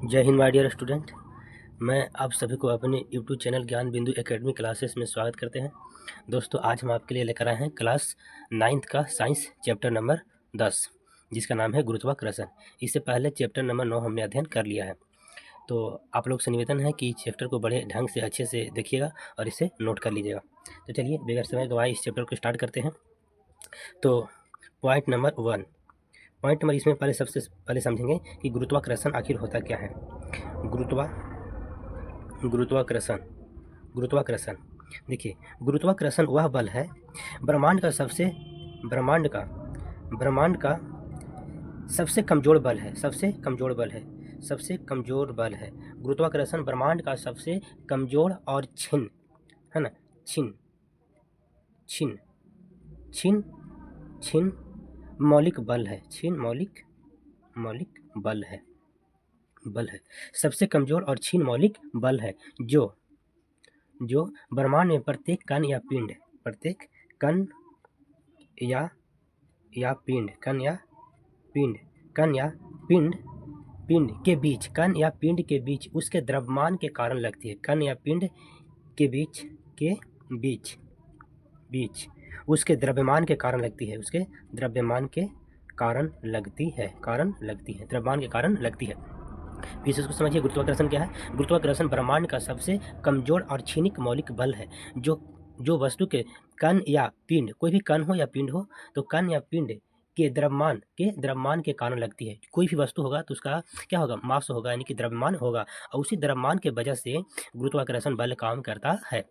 जय Hind my dear student. मैं आप सभी को अपने यूट्यूब चैनल ज्ञान बिंदु एकेडमी क्लासेस में स्वागत करते हैं। दोस्तों, आज हम आपके लिए लेकर आए हैं क्लास 9th का साइंस चैप्टर नंबर 10, जिसका नाम है गुरुत्वाकर्षण। इससे पहले चैप्टर नंबर 9 हमने अध्ययन कर लिया है। तो आप लोग से निवेदन है कि चैप्टर को बड़े ढंग से अच्छे से देखिएगा और इसे नोट कर लीजिएगा। तो चलिए बगैर समय गवाए इस चैप्टर को स्टार्ट करते हैं। तो पॉइंट नंबर इसमें सबसे पहले समझेंगे कि गुरुत्वाकर्षण आखिर होता क्या है। गुरुत्वाकर्षण देखिए, गुरुत्वाकर्षण वह बल है ब्रह्मांड का सबसे कमजोर बल है। गुरुत्वाकर्षण ब्रह्मांड का सबसे कमजोर और छिन्न मौलिक बल है। सबसे कमजोर और क्षीण मौलिक बल है जो ब्रह्मांड में प्रत्येक कण या पिंड के बीच उसके द्रव्यमान के कारण लगती है। कण या पिंड के बीच उसके द्रव्यमान के कारण लगती है। फिर इसको समझिए, गुरुत्वाकर्षण क्या है। गुरुत्वाकर्षण ब्रह्मांड का सबसे कमजोर और क्षणिक मौलिक बल है जो वस्तु के कण या पिंड, कोई भी कण हो या पिंड हो, तो कण या पिंड के द्रव्यमान के कारण लगती है। कोई भी वस्तु होगा तो उसका क्या होगा, मास होगा, यानी कि द्रव्यमान होगा, और उसी द्रव्यमान के वजह से गुरुत्वाकर्षण बल काम करता है।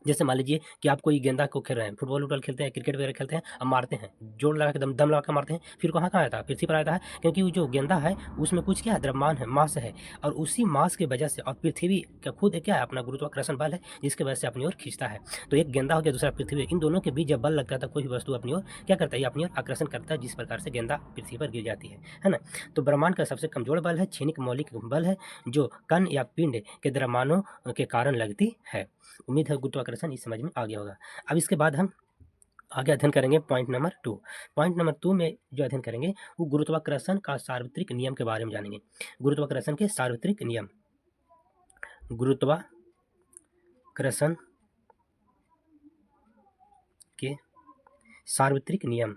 जैसे मान लीजिए कि आप कोई गेंदा को खेल रहे हैं, फुटबॉल उटबॉल खेलते हैं, क्रिकेट वगैरह खेलते हैं, अब मारते हैं, जोर लगा के दम लगा के मारते हैं, फिर कहाँ आता है, पृथ्वी पर आता है, क्योंकि वो जो गेंदा है उसमें कुछ क्या है, द्रव्यमान है, मास है, और उसी मास की वजह से, और पृथ्वी का खुद क्या है, अपना गुरुत्वाकर्षण बल है, जिसकी वजह से अपनी ओर खींचता है। तो एक गेंदा हो गया, दूसरा पृथ्वी, इन दोनों के बीच जब बल लगता है तो कोई भी वस्तु अपनी ओर क्या करता है, अपनी ओर आकर्षण करता है, जिस प्रकार से गेंदा पृथ्वी पर गिर जाती है ना। तो ब्रह्मांड का सबसे कमजोर बल है, क्षणिक मौलिक बल है, जो कण या पिंड के द्रव्यमानों के कारण लगती है। उम्मीद है गुरुत्वाकर्षण इस समझ में आ गया होगा। अब इसके बाद हम आगे अध्ययन करेंगे पॉइंट नंबर 2 में जो अध्ययन करेंगे वो गुरुत्वाकर्षण का सार्वत्रिक नियम के बारे में जानेंगे। गुरुत्वाकर्षण के सार्वत्रिक नियम, गुरुत्वाकर्षण के सार्वत्रिक नियम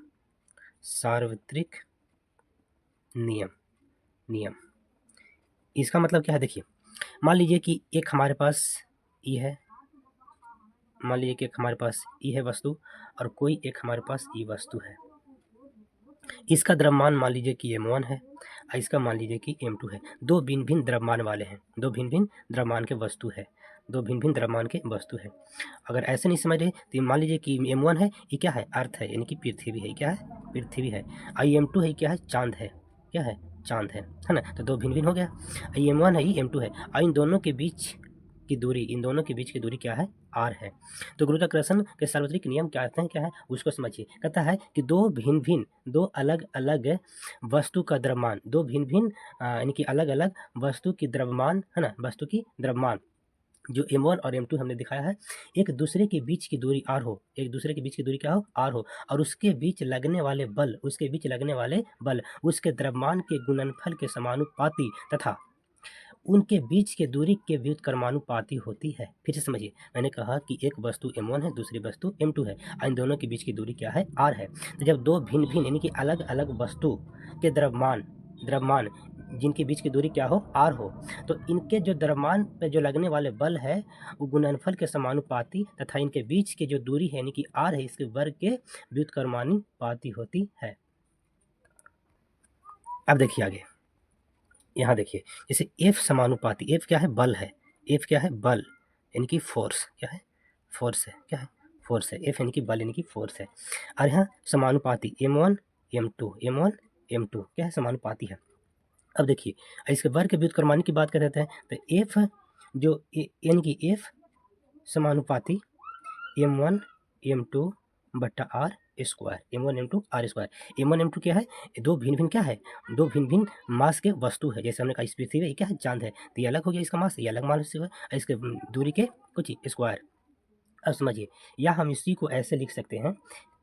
इसका मतलब क्या है। देखिए, मान लीजिए कि एक हमारे पास ई है, वस्तु, और कोई एक हमारे पास ई वस्तु है। इसका द्रव्यमान मान लीजिए कि m1 है, और इसका मान लीजिए कि m2 है। दो भिन्न भिन्न द्रव्यमान वाले हैं, दो भिन्न भिन्न द्रव्यमान के वस्तु है। अगर ऐसे नहीं समझ रहे तो मान लीजिए कि m1 है, ये क्या है, अर्थ है, यानी कि पृथ्वी है, क्या है, पृथ्वी है। और m2 है, क्या है, चांद है, क्या है, चांद है ना। तो दो भिन्न भिन्न हो गया। m1 है, m2 है, और इन दोनों के बीच की दूरी क्या है, r है। तो गुरुत्वाकर्षण के सार्वत्रिक नियम क्या कहते हैं, क्या है उसको समझिए। कहता है कि दो अलग अलग वस्तु का द्रव्यमान, यानी कि अलग अलग वस्तु की द्रव्यमान है ना, वस्तु की द्रव्यमान जो m1 और m2 हमने दिखाया है, एक दूसरे के बीच की दूरी r हो, क्या हो, r हो, और उसके बीच लगने वाले बल उसके द्रव्यमान के गुणनफल के समानुपाती तथा उनके बीच के दूरी के व्युत्क्रमानुपाती होती है। फिर से समझिए, मैंने कहा कि एक वस्तु m1 है, दूसरी वस्तु m2 है, इन दोनों के बीच की दूरी क्या है, r है। तो जब दो भिन्न भिन्न यानी कि अलग अलग वस्तु के द्रव्यमान जिनके बीच की दूरी क्या हो, r हो, तो इनके जो द्रव्यमान पे जो लगने वाले बल है वो गुणनफल के समानुपाती तथा इनके बीच की जो दूरी है यानी कि r है, इसके वर्ग के व्युत्क्रमानुपाती होती है। अब देखिए आगे, यहाँ देखिए, जैसे F समानुपाती, F क्या है, बल है, F क्या है, बल यानी कि फोर्स, क्या है, फोर्स है, क्या है, फोर्स है। F यानी कि बल यानी कि फोर्स है। और यहाँ समानुपाती m1 m2 क्या है, समानुपाती है। अब देखिए, इसके वर्ग के व्युत्क्रमानी की बात कर रहे हैं, तो F जो यानी कि F समानुपाती m1 m2 बट्टा r square, m1 m2 r square. m1 m2 क्या है, दो भिन्न भिन्न मास के वस्तु है। जैसे हमने कहा इस पृथ्वी है, क्या है, चांद है, तो ये अलग हो गया, इसका मास, ये अलग मास है, इसके दूरी के कुछ स्क्वायर। अब समझिए, या हम इसी को ऐसे लिख सकते हैं,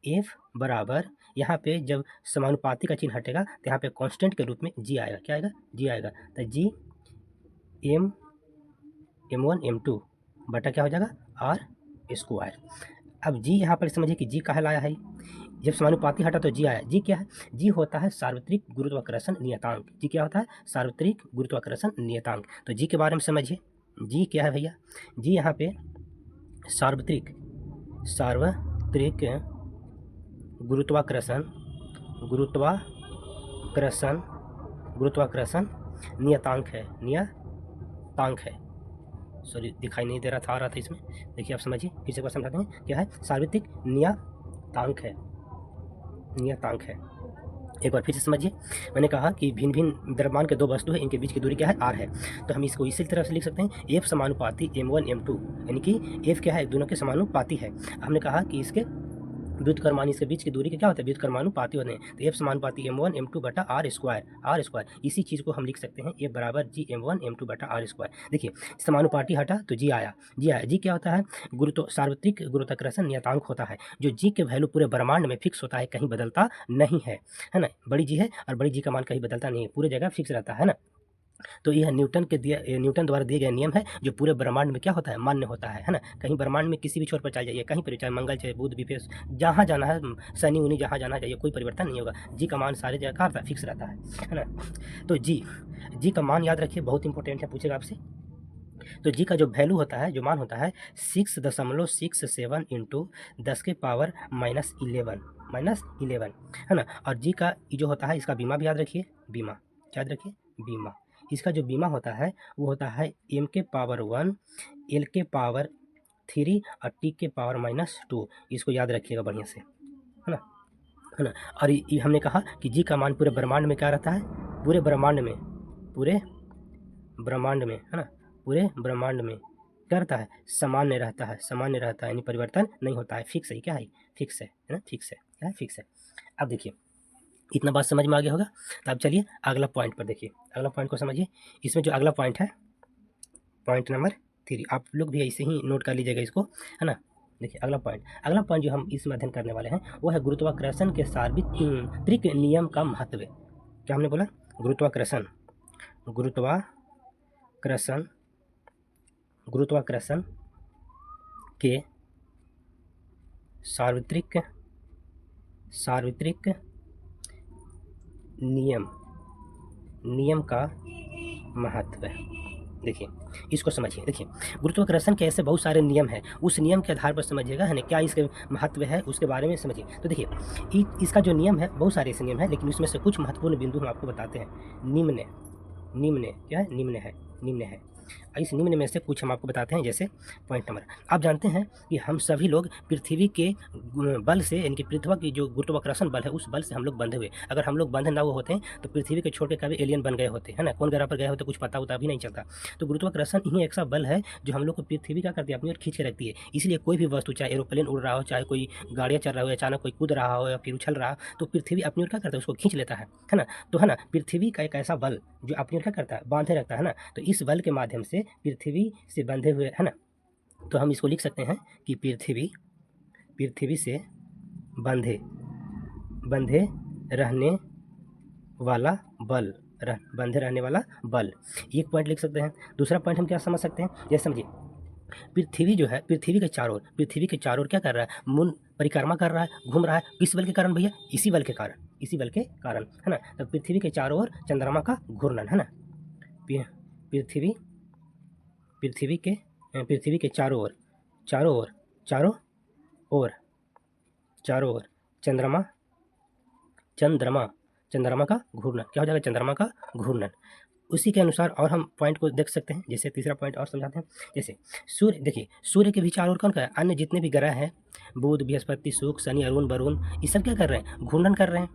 F बराबर, यहाँ पे जब समानुपाती का चिन्ह हटेगा तो यहाँ पे कांस्टेंट के रूप में g आएगा, क्या आएगा, g आएगा। तो g m1 m2 बटा क्या हो जाएगा आर स्क्वायर। अब जी यहाँ पर समझिए कि जी कहाँ लाया है, जब समानुपाती हटा तो जी आया। जी क्या है, जी होता है सार्वत्रिक गुरुत्वाकर्षण नियतांक। जी क्या होता है, सार्वत्रिक गुरुत्वाकर्षण नियतांक। तो जी के बारे में समझिए, जी क्या है भैया, जी यहाँ पे सार्वत्रिक गुरुत्वाकर्षण गुरुत्वाकर्षण गुरुत्वाकर्षण नियतांक है, नियतांक है। सॉरी दिखाई नहीं दे रहा था, आ रहा था इसमें, देखिए आप समझिए, फिर से एक बार समझाते हैं क्या है, सार्वत्रिक नियतांक है, नियतांक है। एक बार फिर से समझिए, मैंने कहा कि भिन्न भिन्न द्रव्यमान के दो वस्तु है, इनके बीच की दूरी क्या है आर है। तो हम इसको इसी तरह से लिख सकते हैं एफ समानुपाती m1 m2, यानी कि एफ क्या है, दोनों के समानुपाती है। हमने कहा कि इसके व्युत्क्रमानुपाती, इसके बीच की दूरी के क्या होता है, व्युत्क्रमानुपाती होते हैं। तो एफ समानुपाती m1 m2 बटा आर स्क्वायर। इसी चीज़ को हम लिख सकते हैं ए बराबर जी m1 m2 बटा आर स्क्वायर। देखिए समानुपाती हटा तो जी आया, जी क्या होता है, सार्वत्रिक गुरुत्वाकर्षण नियतांक होता है, जो जी के वैल्यू पूरे ब्रह्मांड में फिक्स होता है, कहीं बदलता नहीं है ना। बड़ी जी है और बड़ी जी का मान कहीं बदलता नहीं है, पूरे जगह फिक्स रहता है ना। तो यह न्यूटन द्वारा दिए गए नियम है, जो पूरे ब्रह्मांड में क्या होता है, मान्य होता है ना। कहीं ब्रह्मांड में किसी भी छोर पर चले जाइए, कहीं पर चाहे मंगल चाहे बुध विपेश, जहाँ जाना है, शनि उनी जहाँ जाना चाहिए, कोई परिवर्तन नहीं होगा। जी का मान सारे जगह का फिक्स रहता है ना। तो जी का मान याद रखिए, बहुत इंपॉर्टेंट है, पूछेगा आपसे। तो जी का जो वैल्यू होता है, जो मान होता है 6.67 इंटू 10⁻11 है ना। और जी का जो होता है, इसका बीमा भी याद रखिए, बीमा याद रखिए, बीमा। इसका जो बीमा होता है वो होता है m⁻1 l⁻3 और t⁻²। इसको याद रखिएगा बढ़िया से, है ना। और ये हमने कहा कि जी का मान पूरे ब्रह्मांड में क्या रहता है, पूरे ब्रह्मांड में है ना, पूरे ब्रह्मांड में क्या रहता है, सामान्य रहता है, यानी परिवर्तन नहीं होता है, फिक्स है, क्या है, फिक्स है ना, फिक्स है, फिक्स है। अब देखिए इतना बात समझ में आ गया होगा। तो अब चलिए अगला पॉइंट पर देखिए, अगला पॉइंट को समझिए। इसमें जो अगला पॉइंट है, पॉइंट नंबर 3, आप लोग भी ऐसे ही नोट कर लीजिएगा इसको, है ना। देखिए अगला पॉइंट जो हम इसमें अध्ययन करने वाले हैं वो है गुरुत्वाकर्षण के सार्वत्रिक नियम का महत्व। क्या हमने बोला, गुरुत्वाकर्षण के सार्वत्रिक नियम का महत्व। देखिए इसको समझिए, देखिए गुरुत्वाकर्षण के ऐसे बहुत सारे नियम हैं, उस नियम के आधार पर समझिएगा, है ना, क्या इसके महत्व है उसके बारे में समझिए। तो देखिए इसका जो नियम है, बहुत सारे ऐसे नियम हैं, लेकिन उसमें से कुछ महत्वपूर्ण बिंदु हम आपको बताते हैं। निम्न क्या है, निम्न है। इस निम्न में से कुछ हम आपको बताते हैं। जैसे पॉइंट नंबर, आप जानते हैं कि हम सभी लोग पृथ्वी के बल से, यानी कि पृथ्वी की जो गुरुत्वाकर्षण बल है उस बल से हम लोग बंधे हुए। अगर हम लोग बंधे ना हुए होते हैं तो पृथ्वी के छोटे कभी एलियन बन गए होते, है ना, कौन ग्रह पर गए होते कुछ पता भी नहीं चलता। तो गुरुत्वाकर्षण ही एक ऐसा बल है जो हम लोग को पृथ्वी का करती है, अपनी ओर खींच के रखती है। इसलिए कोई भी वस्तु, चाहे एरोप्लेन उड़ रहा हो, चाहे कोई गाड़ियाँ चल रहा हो, अचानक कोई कूद रहा हो या फिर उछल रहा हो, तो पृथ्वी अपनी ओर क्या करता है, उसको खींच लेता है ना। तो है ना, पृथ्वी का एक ऐसा बल जो अपनी ओर क्या करता है, बांधे रखता है ना। तो इस बल के माध्यम से पृथ्वी से बंधे हुए, है ना, तो हम इसको लिख सकते हैं कि पृथ्वी से बंधे रहने वाला बल, एक पॉइंट लिख सकते हैं। दूसरा पॉइंट हम क्या समझ सकते हैं, जैसे समझिए पृथ्वी जो है, पृथ्वी के चारों ओर क्या कर रहा है, मून परिक्रमा कर रहा है, घूम रहा है। किस बल के कारण भैया, इसी बल के कारण, है ना। तो पृथ्वी के चारों ओर चंद्रमा का घूर्णन, है ना। पृथ्वी के चारों ओर चंद्रमा का घूर्णन, क्या हो जाएगा, चंद्रमा का घूर्णन। उसी के अनुसार और हम पॉइंट को देख सकते हैं। जैसे तीसरा पॉइंट और समझाते हैं। जैसे सूर्य, देखिए सूर्य के भी चारों ओर कौन कर रहा है, अन्य जितने भी ग्रह हैं, बुध बृहस्पति शुक्र शनि अरुण वरुण, ये सब क्या कर रहे हैं, घूर्णन कर रहे हैं,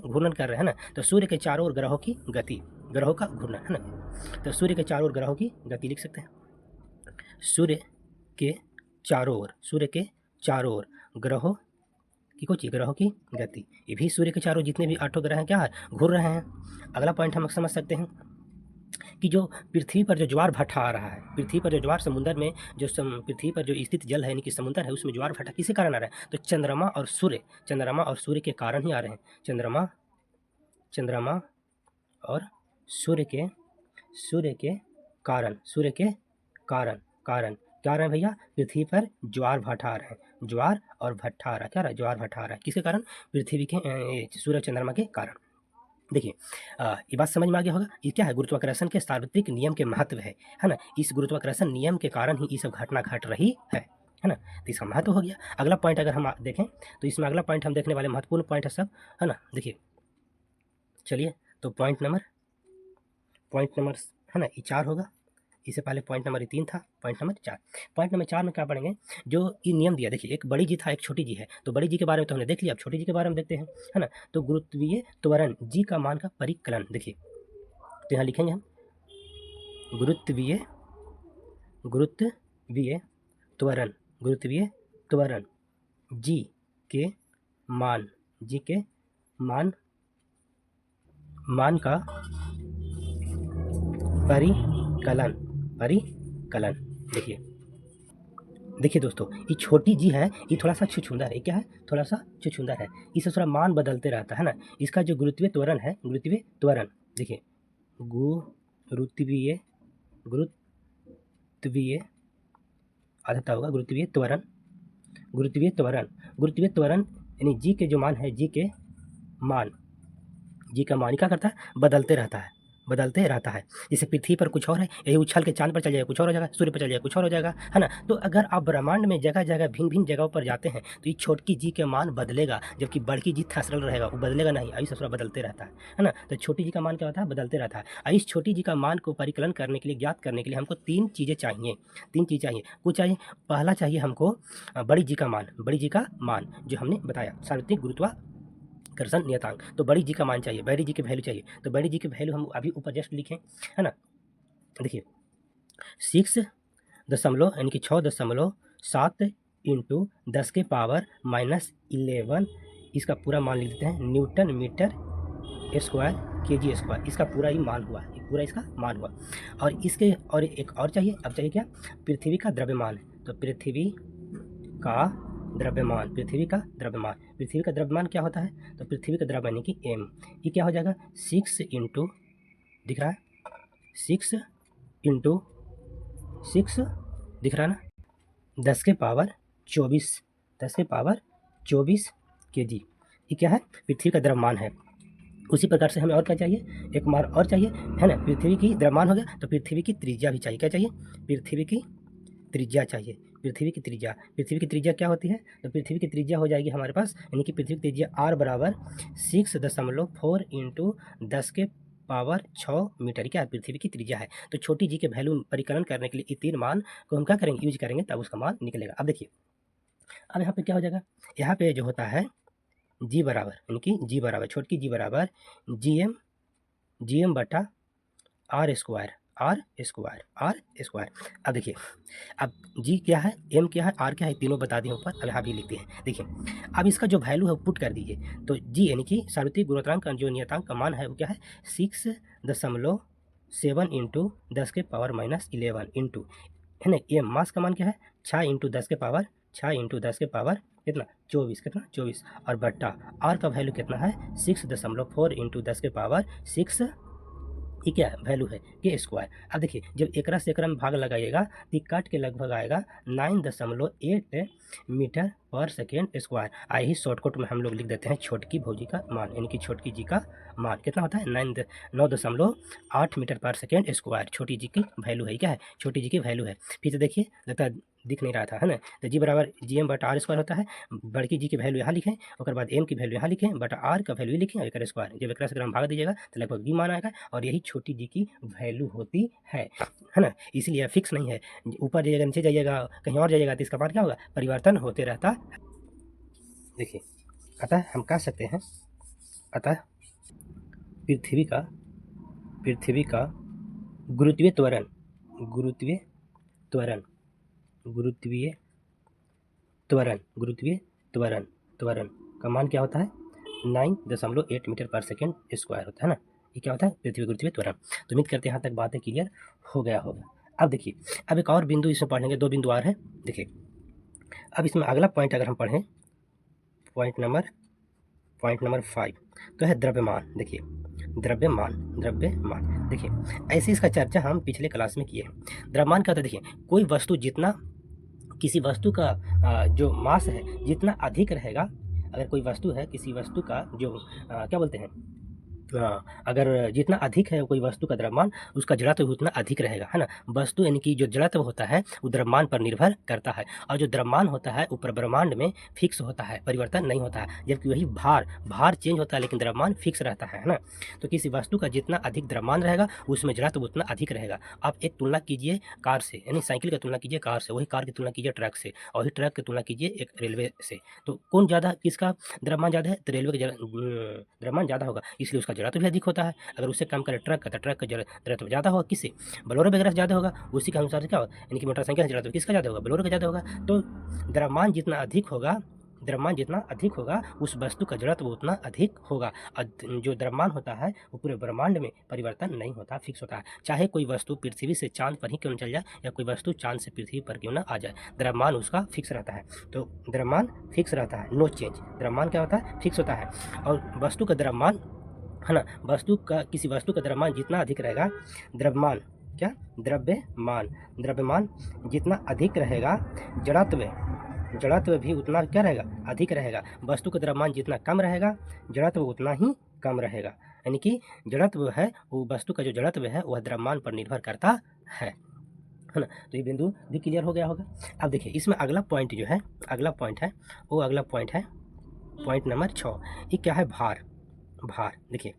घूर्णन कर रहे हैं ना। तो सूर्य के चारों ओर ग्रहों की गति, ग्रहों का घूर्णन, है ना। तो सूर्य के चारों ओर ग्रहों की गति लिख सकते हैं। सूर्य के चारों ओर ग्रहों की गति, ये भी सूर्य के चारों जितने भी 8 ग्रह हैं क्या है, घूर रहे हैं। अगला पॉइंट हम समझ सकते हैं कि जो पृथ्वी पर जो ज्वार भाटा आ रहा है, पृथ्वी पर जो ज्वार, समुद्र में जो पृथ्वी पर जो स्थित जल है, यानी कि समुद्र है, उसमें ज्वार भाटा किसके कारण आ रहा है, तो चंद्रमा और सूर्य के कारण ही आ रहे हैं। चंद्रमा और सूर्य के कारण, सूर्य के कारण, कारण क्या रहे भैया, पृथ्वी पर ज्वार भाटा आ रहे हैं, ज्वार और भट्टा आ रहा है, क्या रहा है, ज्वार भट्टा आ रहा है, किसके कारण, पृथ्वी के सूर्य चंद्रमा के कारण। देखिए ये बात समझ में आ गया होगा, ये क्या है, गुरुत्वाकर्षण के सार्वत्रिक नियम के महत्व है ना, इस गुरुत्वाकर्षण नियम के कारण ही ये सब घटना घट रही है ना, तो इसका महत्व हो गया। अगला पॉइंट अगर हम देखें तो इसमें अगला पॉइंट हम देखने वाले महत्वपूर्ण पॉइंट है सब, है ना। देखिए चलिए, तो पॉइंट नंबर है ना ये 4 होगा, इससे पहले पॉइंट नंबर 3 था, पॉइंट नंबर 4। पॉइंट नंबर 4 में क्या पढ़ेंगे, जो ये नियम दिया, देखिए एक बड़ी जी था एक छोटी जी है, तो बड़ी जी के बारे में तो हमने देख लिया, अब छोटी जी के बारे में देखते हैं, है ना। तो गुरुत्वीय त्वरण जी का मान का परिकलन, देखिए तो यहाँ लिखेंगे हम गुरुत्वीय त्वरण, गुरुत्वीय त्वरण जी के मान का परिकलन। देखिए दोस्तों, ये छोटी जी है, ये थोड़ा सा छुछुंदर है, क्या है, थोड़ा सा छुछुंदर है, इससे थोड़ा मान बदलते रहता है ना। इसका जो गुरुत्वीय त्वरण है, गुरुत्वीय त्वरण, देखिए गुरुत्वीय आता होगा, गुरुत्वीय त्वरण यानी जी के जो मान है, जी का मान क्या करता है, बदलते रहता है। जैसे पृथ्वी पर कुछ और है, यही उछल के चांद पर चल जाएगा कुछ और हो जाएगा, सूर्य पर चल जाएगा कुछ और हो जाएगा, है ना। तो अगर आप ब्रह्मांड में जगह जगह भिन्न जगहों पर जाते हैं तो ये छोटकी जी के मान बदलेगा, जबकि बड़की जी था सरल रहेगा, वो बदलेगा नहीं, ऐसा थोड़ा बदलते रहता है ना। तो छोटी जी का मान क्या होता है, बदलते रहता है। और इस छोटी जी का मान को परिकलन करने के लिए, ज्ञात करने के लिए हमको 3 चीज़ें चाहिए, कुछ चाहिए। पहला चाहिए हमको बड़ी जी का मान, जो हमने बताया सार्वत्रिक गुरुत्वाकर्षण नियतांक, तो बड़ी जी का मान चाहिए, बड़ी जी की वैल्यू चाहिए। तो बड़ी जी की वैल्यू हम अभी ऊपर जस्ट लिखें, है ना। देखिए 6.7 इंटू 10 के पावर -11, इसका पूरा मान लिख देते हैं, newton metre square kg square, इसका पूरा ही मान हुआ, पूरा इसका मान हुआ। और इसके और एक और चाहिए, अब चाहिए क्या, पृथ्वी का द्रव्यमान। तो पृथ्वी का द्रव्यमान क्या होता है, तो पृथ्वी का द्रव्यमान यानी कि m, ये क्या हो जाएगा, 6 इंटू, दिख रहा है 6 इंटू 6, दिख रहा है ना, 10 के पावर 24 केजी, ये क्या है, पृथ्वी का द्रव्यमान है। उसी प्रकार से हमें और क्या चाहिए, एक मान और चाहिए, है ना। पृथ्वी की द्रव्यमान हो गया, तो पृथ्वी की त्रिज्या भी चाहिए, क्या चाहिए, पृथ्वी की त्रिज्या चाहिए। पृथ्वी की त्रिज्या क्या होती है, तो पृथ्वी की त्रिज्या हो जाएगी हमारे पास, यानी कि पृथ्वी की त्रिज्या r बराबर 6.4 इंटू 10 के पावर 6 मीटर, क्या है, पृथ्वी की त्रिज्या है। तो छोटी जी के वैल्यू परिकलन करने के लिए ये 3 मान को हम क्या करेंगे, यूज करेंगे, तब उसका मान निकलेगा। अब देखिए, अब यहाँ पे क्या हो जाएगा, यहाँ पे जो होता है जी बराबर, यानी कि जी बराबर, छोटकी जी बराबर जी एम बटा आर स्क्वायर। अब देखिए, अब जी क्या है, एम क्या है, आर क्या है, तीनों बता दिए ऊपर, अब यहाँ भी लिखते हैं। देखिए अब इसका जो वैल्यू है वो पुट कर दीजिए, तो जी यानी कि सार्वत्रिक गुरुत्वाकर्षण का जो नियतांक का मान है वो क्या है, 6.7 इंटू 10 के पावर -11 इंटू, है ना, एम मास का मान क्या है, 6 इंटू 10 के पावर कितना 24 और बट्टा आर का वैल्यू कितना है, 6.4 इंटू 10 के पावर 6, ये क्या वैल्यू है, के स्क्वायर। अब देखिए, जब एकरा से एकरा में भाग लगाइएगा तो कट के लगभग आएगा 9.8 मीटर पर सेकेंड स्क्वायर। यही शॉर्टकट में हम लोग लिख देते हैं छोटकी भौजी का मान, यानी कि छोटकी जी का मान कितना होता है, 9.8 मीटर पर सेकेंड स्क्वायर, छोटी जी की वैल्यू है, क्या है, छोटी जी की वैल्यू है। फिर से देखिए, लगता है दिख नहीं रहा था, है ना। तो जी बराबर जी एम बटा आर स्क्वायर होता है, बड़की जी की वैल्यू यहाँ लिखें, और बाद एम की वैल्यू यहाँ लिखें, बटा आर का वैल्यू लिखें, और एक स्क्वायर, जब एक से भाग दीजिएगा तो लगभग बी मान आएगा, और यही छोटी जी की वैल्यू होती है ना। इसलिए फिक्स नहीं है, ऊपर जाइएगा नीचे जाइएगा कहीं और जाइएगा तो इसका मान क्या होगा, परिवर्तन होते रहता। देखिए अतः हम कह सकते हैं, अतः पृथ्वी का गुरुत्वीय त्वरण का मान क्या होता है, 9.8 मीटर पर सेकेंड स्क्वायर होता है ना। ये क्या होता है, पृथ्वी गुरुत्वीय त्वरण। तो उम्मीद करते हैं यहाँ तक बातें क्लियर हो गया होगा। अब देखिए, अब एक और बिंदु इसमें पढ़ेंगे, 2 बिंदु और हैं। देखिए अब इसमें अगला पॉइंट अगर हम पढ़ें, पॉइंट नंबर 5 तो है द्रव्यमान। देखिए द्रव्यमान, द्रव्यमान। देखिए ऐसे इसका चर्चा हम पिछले क्लास में किए हैं। द्रव्यमान क्या होता है, देखिए कोई वस्तु जितना किसी वस्तु का जो मास है जितना अधिक रहेगा, अगर कोई वस्तु है किसी वस्तु का जो क्या बोलते हैं अगर जितना अधिक है कोई वस्तु का द्रव्यमान, उसका जड़त्व भी उतना अधिक रहेगा, है ना। वस्तु यानी कि जो जड़त्व होता है वो द्रव्यमान पर निर्भर करता है, और जो द्रव्यमान होता है वो ब्रह्मांड में फिक्स होता है, परिवर्तन नहीं होता है। जबकि वही भार चेंज होता है लेकिन द्रव्यमान फिक्स रहता है ना। तो किसी वस्तु का जितना अधिक द्रव्यमान रहेगा उसमें जड़त्व उतना अधिक रहेगा। आप एक तुलना कीजिए कार से, यानी साइकिल की तुलना कीजिए कार से, वही कार की तुलना कीजिए ट्रक से, और वही ट्रक की तुलना कीजिए एक रेलवे से। तो कौन ज़्यादा, किसका द्रव्यमान ज़्यादा है, तो रेलवे का द्रव्यमान ज़्यादा होगा, इसलिए उसका जड़त्व भी अधिक होता है। अगर उससे कम करे ट्रक का, तो ट्रक का जड़त्व ज़्यादा होगा, किससे, बोलेरो वगैरह से ज़्यादा होगा। उसी के अनुसार से क्या होगा, यानी कि मोटरसाइकिल से जड़त्व किसका ज़्यादा होगा, बोलेरो का ज़्यादा होगा। तो द्रव्यमान जितना अधिक होगा, द्रव्यमान जितना अधिक होगा उस वस्तु का जड़त्व उतना अधिक होगा। और जो द्रव्यमान होता है वो पूरे ब्रह्मांड में परिवर्तन नहीं होता, फिक्स होता है। चाहे कोई वस्तु पृथ्वी से चांद पर ही क्यों न चल जाए, या कोई वस्तु चांद से पृथ्वी पर क्यों न आ जाए, द्रव्यमान उसका फिक्स रहता है। तो द्रव्यमान फिक्स रहता है, नो चेंज। द्रव्यमान क्या होता है, फिक्स होता है। और वस्तु का द्रव्यमान, है ना, वस्तु का, किसी वस्तु का द्रव्यमान जितना अधिक रहेगा, द्रव्यमान क्या, द्रव्यमान जितना अधिक रहेगा, जड़त्व भी उतना क्या रहेगा, अधिक रहेगा। वस्तु का द्रव्यमान जितना कम रहेगा, जड़त्व उतना ही कम रहेगा। यानी कि जड़त्व है वो, वस्तु का जो जड़त्व है वह द्रव्यमान पर निर्भर करता है ना। तो ये बिंदु भी क्लियर हो गया होगा। अब देखिए इसमें अगला पॉइंट जो है, अगला पॉइंट है वो, अगला पॉइंट है पॉइंट नंबर 6। ये क्या है, भार। देखिए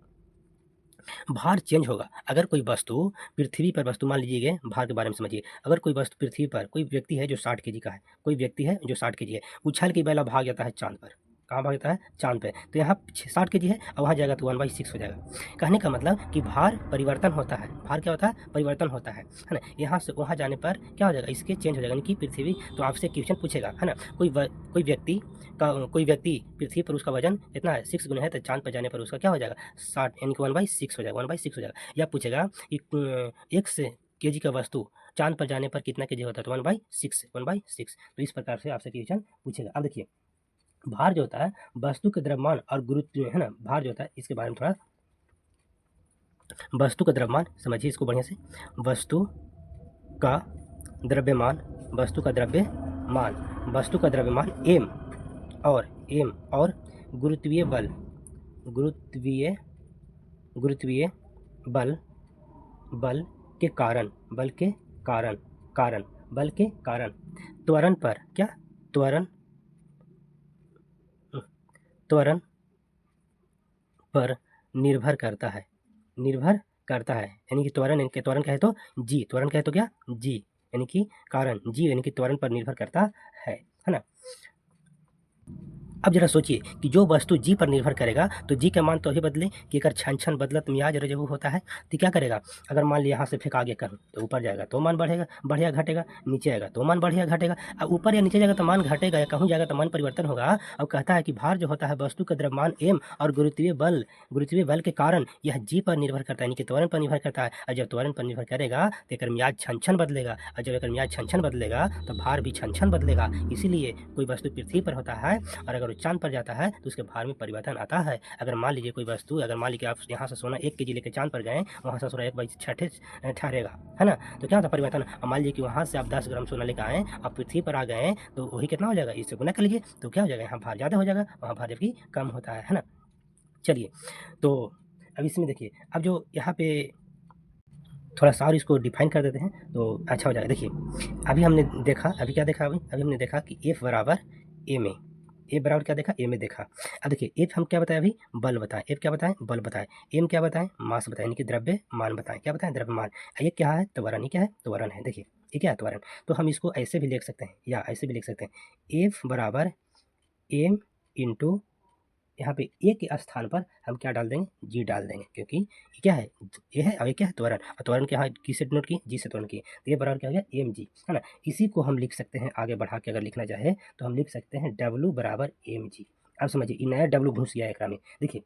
भार चेंज होगा। अगर कोई वस्तु पृथ्वी पर, वस्तु मान लीजिए, भार के बारे में समझिए। अगर कोई वस्तु पृथ्वी पर, कोई व्यक्ति है जो 60 kg का है, कोई व्यक्ति है जो 60 kg है, उछल के पहला भाग जाता है चांद पर। कहाँ भाग जाता है, चांद पे। तो यहाँ 60 kg है और वहाँ जाएगा तो 1/6 हो जाएगा। कहने का मतलब कि भार परिवर्तन होता है। भार क्या होता है, परिवर्तन होता है ना। यहाँ से वहाँ जाने पर क्या हो जाएगा, इसके चेंज हो जाएगा। यानी कि पृथ्वी, तो आपसे क्वेश्चन पूछेगा, है ना, कोई व्यक्ति पृथ्वी पर उसका वजन इतना है 6 गुना है, तो चांद पर जाने पर उसका क्या हो जाएगा, 60, यानी कि 1/6 हो जाएगा, 1/6 हो जाएगा। या पूछेगा कि 1 kg का वस्तु चांद पर जाने पर कितना kg होता है, तो 1/6। तो इस प्रकार से आपसे क्वेश्चन पूछेगा। अब देखिए भार जो होता है वस्तु के द्रव्यमान और गुरुत्व, है ना, भार जो होता है इसके बारे में थोड़ा, वस्तु का द्रव्यमान समझिए इसको बढ़िया से। वस्तु का द्रव्यमान, वस्तु का द्रव्यमान एम और गुरुत्वीय बल के कारण त्वरण पर क्या, त्वरण पर निर्भर करता है। यानी कि त्वरण क्या है तो जी, त्वरण क्या है तो क्या, जी, यानी कि कारण, जी यानी कि त्वरण पर निर्भर करता है ना। अब जरा सोचिए कि जो वस्तु जी पर निर्भर करेगा तो जी का मान तो ही बदले कि अगर छन बदलत मियाज रजहू होता है, तो क्या करेगा, अगर मान लिया यहाँ से फेंक आगे कर तो ऊपर जाएगा तो मान बढ़ेगा घटेगा, नीचे आएगा तो मान बढ़ेगा घटेगा। अब ऊपर या नीचे जाएगा तो मान घटेगा, या कहूँ जाएगा तो मान परिवर्तन होगा। अब कहता है कि भार जो होता है वस्तु का द्रव्यमान एम और गुरुत्वीय बल के कारण यह जी पर निर्भर करता है, यानी कि त्वरण पर निर्भर करता है। और जब त्वरण पर निर्भर करेगा तो एक मियाज छन बदलेगा, और जब एक मियाज छन बदलेगा तो भार भी छन बदलेगा। इसीलिए कोई वस्तु पृथ्वी पर होता है और अगर वो चांद पर जाता है तो उसके भार में परिवर्तन आता है। अगर मान लीजिए कोई वस्तु, अगर मान लीजिए आप यहाँ से सोना 1 kg लेकर चांद पर गए, वहाँ से सोना 1/6 ठहरेगा, है ना, तो क्या होता है परिवर्तन। और मान लीजिए कि वहाँ से आप 10 ग्राम सोना लेकर आए, आप पृथ्वी पर आ गए, तो वही कितना हो जाएगा, इससे गुना कर लीजिए, तो क्या हो जाएगा, यहाँ भार ज़्यादा हो जाएगा, वहाँ भार जबकि कम होता है ना। चलिए तो अब इसमें देखिए, अब जो यहाँ पे थोड़ा सा और इसको डिफाइन कर देते हैं तो अच्छा हो जाएगा। देखिए अभी हमने देखा, अभी क्या देखा, अभी हमने देखा कि F बराबर A में, ए बराबर क्या देखा, ए में देखा। अब देखिए एफ हम क्या बताए, अभी बल बताएं, एफ क्या बताएं, बल बताएं, एम क्या बताएं, मास बताएं, यानी कि द्रव्यमान बताएं, क्या बताएं, द्रव्यमान। ये क्या है, त्वरण, ये क्या है, त्वरण है। देखिए ये क्या है, त्वरण। तो हम इसको ऐसे भी लिख सकते हैं, या ऐसे भी लिख सकते हैं, एफ बराबर एम इंटू, यहाँ पे ए के स्थान पर हम क्या डाल देंगे, जी डाल देंगे, क्योंकि ये क्या है, ये है, और ये क्या है, त्वरण। और त्वरण क्या है, किससे डिनोट की, जी से त्वरण की, तो ये बराबर क्या हो गया, एम जी, है ना। इसी को हम लिख सकते हैं आगे बढ़ा के, अगर लिखना चाहे तो हम लिख सकते हैं डब्लू बराबर एम जी। अब समझिए ये नया डब्लू घुस गया एकरा में। देखिए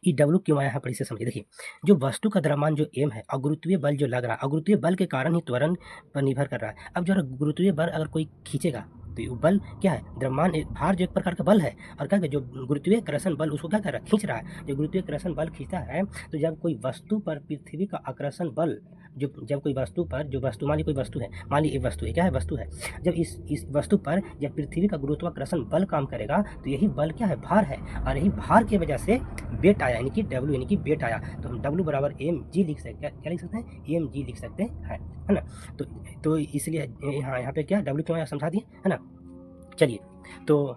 ये डब्लू क्यों आया है, पर इसे समझिए। देखिए जो वस्तु का द्रव्यमान जो एम है और गुरुत्वीय बल जो लग रहा है, और गुरुत्वीय बल के कारण ही त्वरण पर निर्भर कर रहा है। अब जो गुरुत्वीय बल अगर कोई खींचेगा, तो ये बल क्या है, द्रव्यमान भार जो एक प्रकार का बल है, और क्या जो गुरुत्वाकर्षण बल उसको क्या कर रहा है, खींच रहा है। जो गुरुत्वाकर्षण बल खींचता है, तो जब कोई वस्तु पर पृथ्वी का आकर्षण बल, जब कोई वस्तु पर, जो वस्तु मान ली कोई वस्तु है, मान ली एक वस्तु है, क्या है, वस्तु है, जब इस वस्तु पर जब पृथ्वी का गुरुत्वाकर्षण बल काम करेगा, तो यही बल क्या है, भार है, और यही भार की वजह से वेट आया, यानी कि W यानी कि वेट आया। तो हम W बराबर mg लिख सकते हैं, क्या लिख सकते हैं, mg लिख सकते हैं, है ना। तो इसलिए यहाँ पे क्या W क्यों आया समझा दिए, है ना। चलिए, तो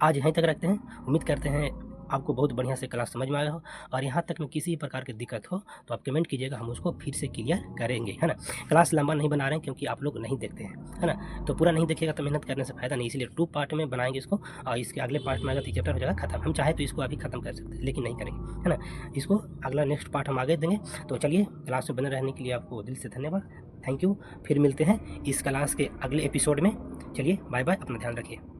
आज यहीं तक रखते हैं। उम्मीद करते हैं आपको बहुत बढ़िया से क्लास समझ में आया हो, और यहाँ तक में किसी प्रकार की दिक्कत हो तो आप कमेंट कीजिएगा, हम उसको फिर से क्लियर करेंगे, है ना। क्लास लंबा नहीं बना रहे हैं क्योंकि आप लोग नहीं देखते हैं, है ना। तो पूरा नहीं देखिएगा तो मेहनत करने से फ़ायदा नहीं, इसलिए 2 पार्ट में बनाएंगे इसको, और इसके अगले पार्ट में अगर 3 चैप्टर हो जाएगा खत्म। हम चाहे तो इसको अभी खत्म कर सकते हैं, लेकिन नहीं करेंगे, है ना। इसको अगला नेक्स्ट पार्ट हम आगे देंगे। तो चलिए, क्लास में बने रहने के लिए आपको दिल से धन्यवाद, थैंक यू। फिर मिलते हैं इस क्लास के अगले एपिसोड में। चलिए, बाय बाय, अपना ध्यान रखिए।